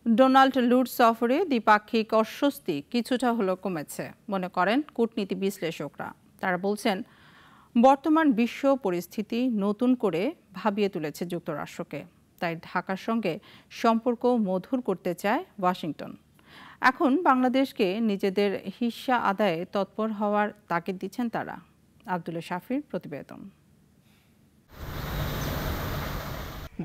Donald লুর সফরে দ্বিপাক্ষিক অস্বস্তি কিছুটা হলেও কমেছে মনে করেন কূটনীতি বিশ্লেষকরা। তারা বলছেন, বর্তমান বিশ্ব পরিস্থিতি নতুন করে ভাবিয়ে তুলেছে যুক্তরাষ্ট্রকে, তাই ঢাকার সঙ্গে সম্পর্ক মধুর করতে চায় ওয়াশিংটন। এখন বাংলাদেশকে নিজেদের হিস্সা আদায়ে তৎপর হওয়ার তাগিদ দিচ্ছেন তারা। আব্দুল্লাহ শাফির প্রতিবেদন।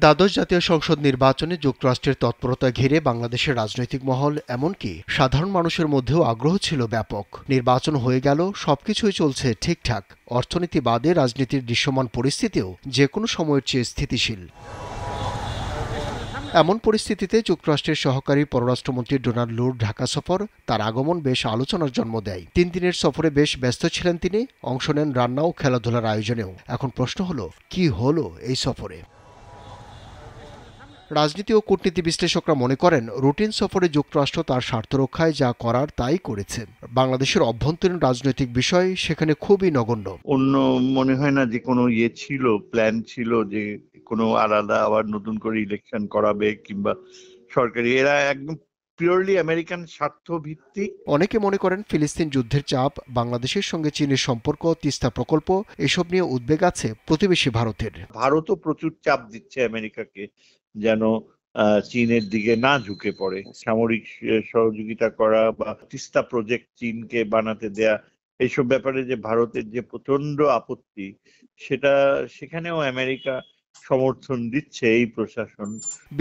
দ্বাদশ জাতীয় সংসদ নির্বাচনে যুক্তরাষ্ট্রের তৎপরতা ঘিরে বাংলাদেশের রাজনৈতিক মহল, এমনকি সাধারণ মানুষের মধ্যেও আগ্রহ ছিল ব্যাপক। নির্বাচন হয়ে গেল, সবকিছুই চলছে ঠিকঠাক। অর্থনীতি বাদে রাজনীতির দৃশ্যমান পরিস্থিতিও যে কোনো সময়ের চেয়ে স্থিতিশীল। এমন পরিস্থিতিতে যুক্তরাষ্ট্রের সহকারী পররাষ্ট্রমন্ত্রী ডোনাল্ড লুর ঢাকা সফর, তার আগমন বেশ আলোচনার জন্ম দেয়। 3 দিনের সফরে বেশ ব্যস্ত ছিলেন তিনি, অংশ নেন রান্না ও খেলাধুলার আয়োজনেও। এখন প্রশ্ন হলো, কি হলো এই সফরে? রাজনীতি ও কূটনীতি বিশ্লেষকরা মনে করেন, রুটিন সফরে যুক্তরাষ্ট্র তার স্বার্থ রক্ষায় যা করার তাই করেছে। বাংলাদেশের অভ্যন্তরীণ রাজনৈতিক বিষয় সেখানে খুবই নগণ্য। অন্য মনে হয় না যে কোনো ছিল, প্ল্যান ছিল যে কোনো আলাদা আবার নতুন করে ইলেকশন করাবে কিংবা সরকারি। এরা একদম পিওরলি আমেরিকান স্বার্থ ভিত্তিক। অনেকে মনে করেন ফিলিস্তিন যুদ্ধের চাপ, বাংলাদেশের সঙ্গে চীনের সম্পর্ক, তিস্তা প্রকল্প, এসব নিয়ে উদ্বেগ আছে প্রতিবেশী ভারতের। ভারতও প্রচুর চাপ দিচ্ছে আমেরিকাকে যেন চীনের দিকে না ঝুঁকে পড়ে। সামরিক সহযোগিতা করা বা তিস্তা প্রজেক্ট চীনকে বানাতে দেয়া, এইসব ব্যাপারে যে ভারতের যে প্রচন্ড আপত্তি, সেখানেও আমেরিকা সমর্থন দিচ্ছে এই প্রশাসন।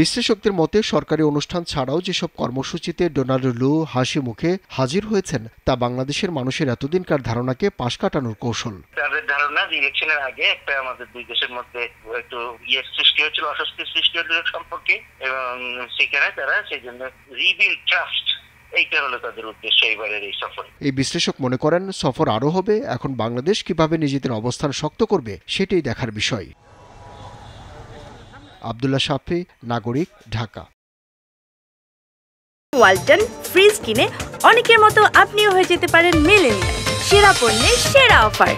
বিশ্লেষকদের মতে, সরকারি অনুষ্ঠান ছাড়াও যেসব কর্মসূচিতে ডোনাল্ড লু হাসি মুখে হাজির হয়েছেন, তা বাংলাদেশের মানুষের এতদিনকার ধারণাকে পাশ কাটানোর কৌশল। তাদের ধারণা যে ইলেকশনের আগে একটা আমাদের দুই দেশের মধ্যে একটু সৃষ্টি হয়েছিল, অস্বস্তি সৃষ্টি হয়েছিল সম্পর্কে, এবং সেখানে তারা সেই জন্য রিবিল্ড ট্রাস্ট, এইটা হলো তাদের উদ্দেশ্য এবারের এই সফর। এই বিশ্লেষক মনে করেন, সফর আরও হবে। এখন বাংলাদেশ কিভাবে নিজেদের অবস্থান শক্ত করবে সেটাই দেখার বিষয়। আব্দুল্লাহ শাফি, নাগরিক, ঢাকা। ওয়ালটন ফ্রিজ কিনে অনেকের মতো আপনিও হয়ে যেতে পারেন মিলেনিয়াল। সেরা পণ্যের সেরা অফার।